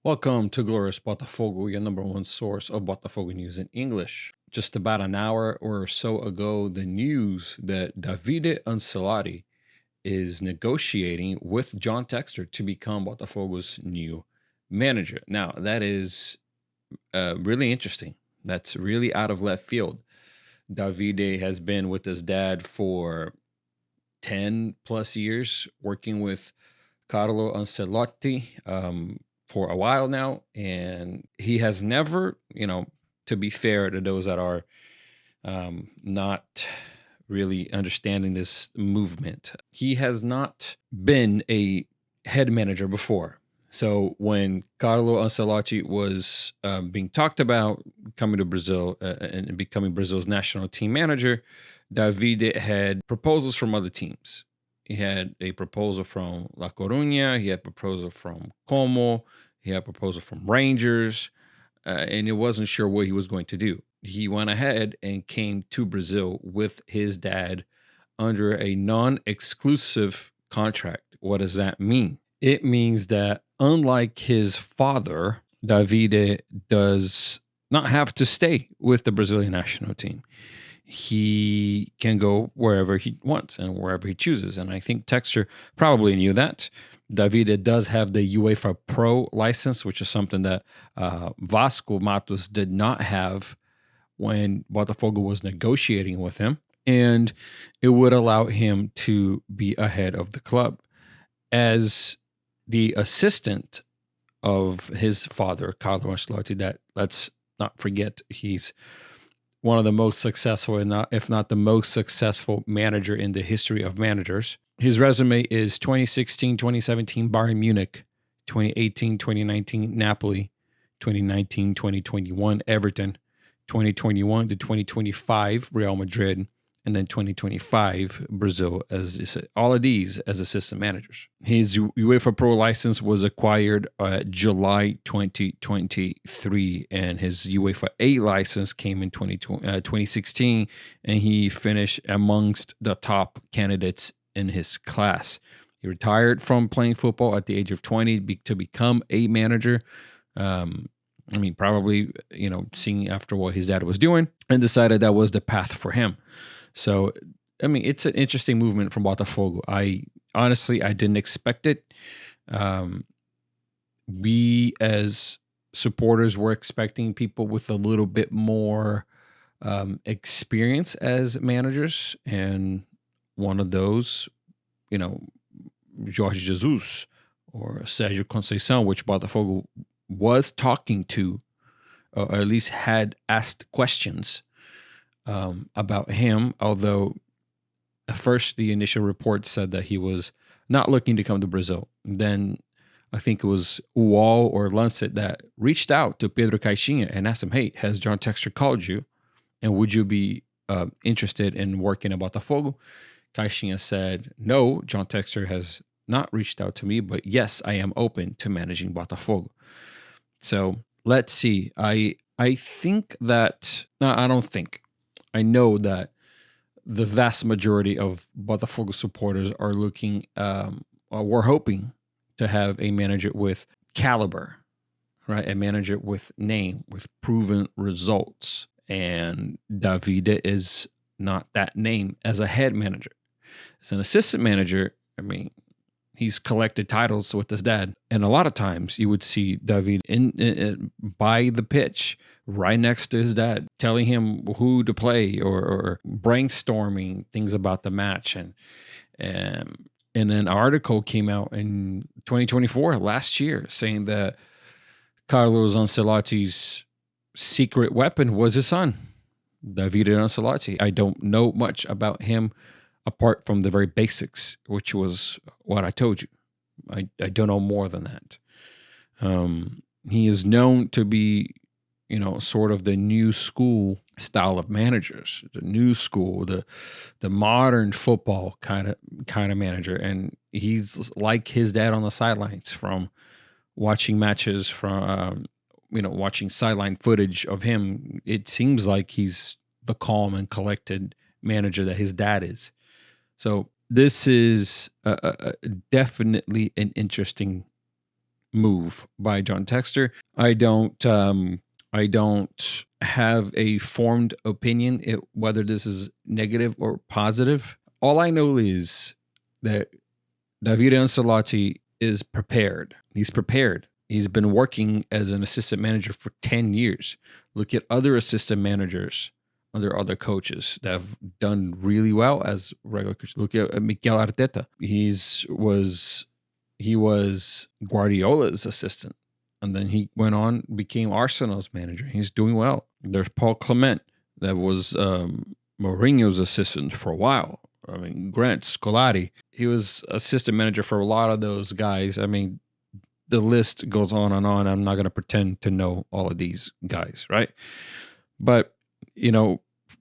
Welcome to Glorious Botafogo, your number one source of Botafogo news in English. Just about an hour or so ago, the news that Davide Ancelotti is negotiating with John Textor to become Botafogo's new manager. Now, that is really interesting. That's really out of left field. Davide has been with his dad for 10 plus years, working with Carlo Ancelotti for a while now. And he has never, to be fair to those that are not really understanding this movement, he has not been a head manager before. So when Carlo Ancelotti was being talked about coming to Brazil and becoming Brazil's national team manager, Davide had proposals from other teams. He had a proposal from La Coruña. He had a proposal from Como. He had a proposal from Rangers. And he wasn't sure what he was going to do. He went ahead and came to Brazil with his dad under a non-exclusive contract. What does that mean? It means that unlike his father, Davide does not have to stay with the Brazilian national team. He can go wherever he wants and wherever he chooses. And I think Textor probably knew that. Davide does have the UEFA Pro license, which is something that Vasco Matos did not have when Botafogo was negotiating with him. And it would allow him to be ahead of the club. As the assistant of his father, Carlo Ancelotti, that let's not forget, he's one of the most successful, if not the most successful manager in the history of managers. His resume is 2016, 2017 Bayern Munich, 2018, 2019 Napoli, 2019, 2021 Everton, 2021 to 2025 Real Madrid, and then 2025 Brazil, as all of these as assistant managers. His UEFA Pro license was acquired July 2023, and his UEFA A license came in 2016, and he finished amongst the top candidates in his class. He retired from playing football at the age of 20 to become a manager. Probably, seeing after what his dad was doing, and decided that was the path for him. So, it's an interesting movement from Botafogo. I didn't expect it. We as supporters were expecting people with a little bit more experience as managers, and one of those, Jorge Jesus or Sérgio Conceição, which Botafogo was talking to, or at least had asked questions about him, although at first the initial report said that he was not looking to come to Brazil. Then I think it was UOL or Lancet that reached out to Pedro Caixinha and asked him, hey, has John Textor called you? And would you be interested in working at Botafogo? Caixinha said, no, John Textor has not reached out to me, but yes, I am open to managing Botafogo. So let's see. I think that, no, I don't think. I know that the vast majority of Botafogo supporters are looking, or we're hoping to have a manager with caliber, right? A manager with name, with proven results. And Davide is not that name as a head manager. As an assistant manager, he's collected titles with his dad. And a lot of times you would see David in by the pitch right next to his dad, telling him who to play or brainstorming things about the match. And an article came out in 2024, last year, saying that Carlos Ancelotti's secret weapon was his son, Davide Ancelotti. I don't know much about him apart from the very basics, which was what I told you. I don't know more than that. He is known to be, sort of the new school style of managers, the new school, the modern football kind of manager. And he's like his dad on the sidelines, from watching matches, from watching sideline footage of him. It seems like he's the calm and collected manager that his dad is. So this is definitely an interesting move by John Textor. I don't have a formed opinion whether this is negative or positive. All I know is that Davide Ancelotti is prepared. He's prepared. He's been working as an assistant manager for 10 years. Look at other assistant managers under other coaches that have done really well as regular coaches. Look at Mikel Arteta. He was Guardiola's assistant, and then he went on, became Arsenal's manager. He's doing well. There's Paul Clement, that was Mourinho's assistant for a while. I mean, Grant Scolari, he was assistant manager for a lot of those guys. I mean, the list goes on and on. I'm not going to pretend to know all of these guys, right? But,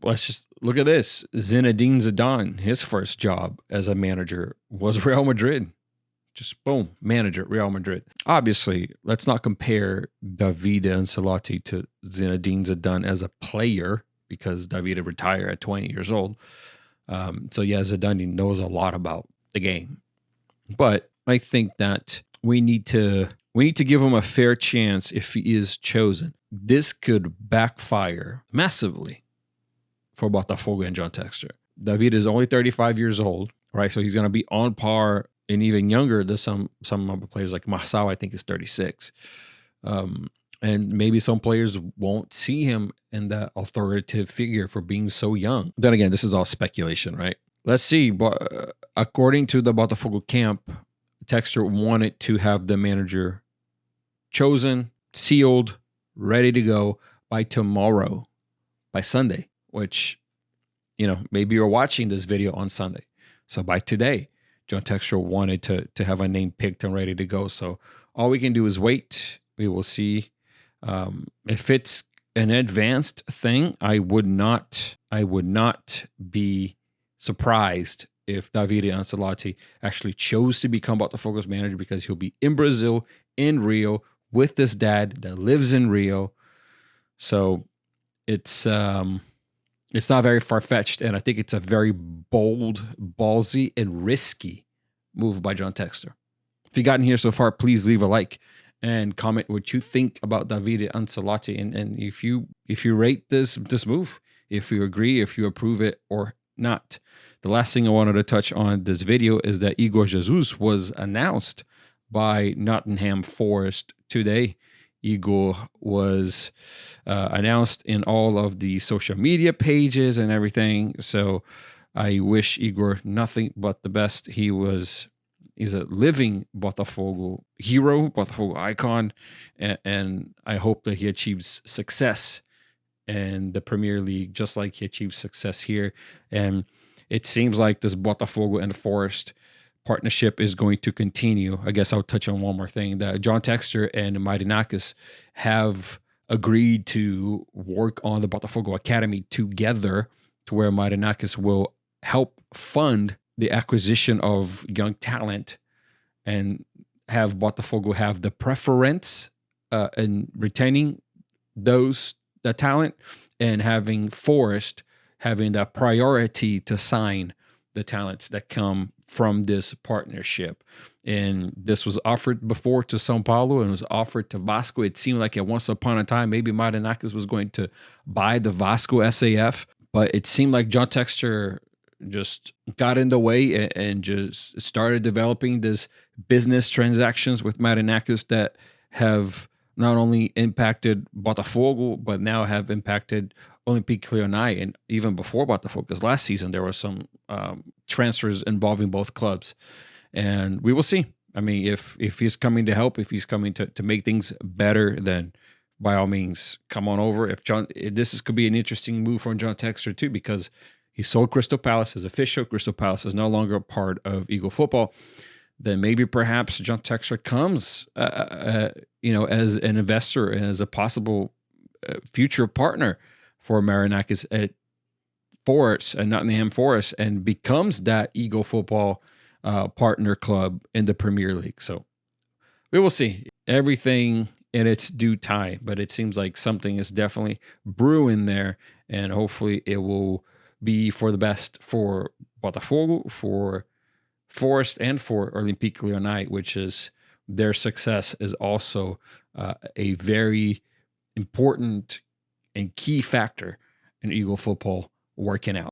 let's just look at this. Zinedine Zidane, his first job as a manager was Real Madrid. Just boom, manager, Real Madrid. Obviously, let's not compare Davide Ancelotti to Zinedine Zidane as a player, because Davide retired at 20 years old. So yeah, Zidane knows a lot about the game. But I think that we need to give him a fair chance if he is chosen. This could backfire massively for Botafogo and John Textor. Davide is only 35 years old, right? So he's going to be on par and even younger than some other players. Like Marçal, I think, is 36. And maybe some players won't see him in that authoritative figure for being so young. Then again, this is all speculation, right? Let's see. But according to the Botafogo camp, Textor wanted to have the manager chosen, sealed, ready to go by tomorrow, by Sunday, which, maybe you're watching this video on Sunday. So by today, John Textor wanted to have a name picked and ready to go. So all we can do is wait. We will see. If it's an advanced thing, I would not be surprised if Davide Ancelotti actually chose to become Botafogo's manager, because he'll be in Brazil, in Rio, with this dad that lives in Rio. So it's not very far-fetched, and I think it's a very bold, ballsy, and risky move by John Textor. If you've gotten here so far, please leave a like and comment what you think about Davide Ancelotti, and if you rate this move, if you agree, if you approve it or not. The last thing I wanted to touch on this video is that Igor Jesus was announced by Nottingham Forest today. Igor was announced in all of the social media pages and everything. So I wish Igor nothing but the best. He's a living Botafogo hero, Botafogo icon, and I hope that he achieves success in the Premier League, just like he achieved success here. And it seems like this Botafogo and Forest partnership is going to continue. I guess I'll touch on one more thing, that John Textor and Marinakis have agreed to work on the Botafogo Academy together, to where Marinakis will help fund the acquisition of young talent and have Botafogo have the preference in retaining the talent, and having Forest having the priority to sign the talents that come from this partnership. And this was offered before to São Paulo and was offered to Vasco. It seemed like at once upon a time, maybe Marinakis was going to buy the Vasco SAF, but it seemed like John Textor just got in the way and just started developing this business transactions with Marinakis that have not only impacted Botafogo, but now have impacted Olympique Lyonnais, and even before Botafogo, because last season there were some transfers involving both clubs. And we will see. I mean, if he's coming to help, if he's coming to make things better, then by all means, come on over. This could be an interesting move from John Textor too, because he sold Crystal Palace as official. Crystal Palace is no longer a part of Eagle Football. Then maybe perhaps John Textor comes, as an investor and as a possible future partner for Marinakis at Forest and Nottingham Forest, and becomes that Eagle Football partner club in the Premier League. So we will see. Everything in its due time, but it seems like something is definitely brewing there, and hopefully it will be for the best for Botafogo, for Forest, and for Olympique Lyonnais, which is their success is also a very important and key factor in Eagle football working out.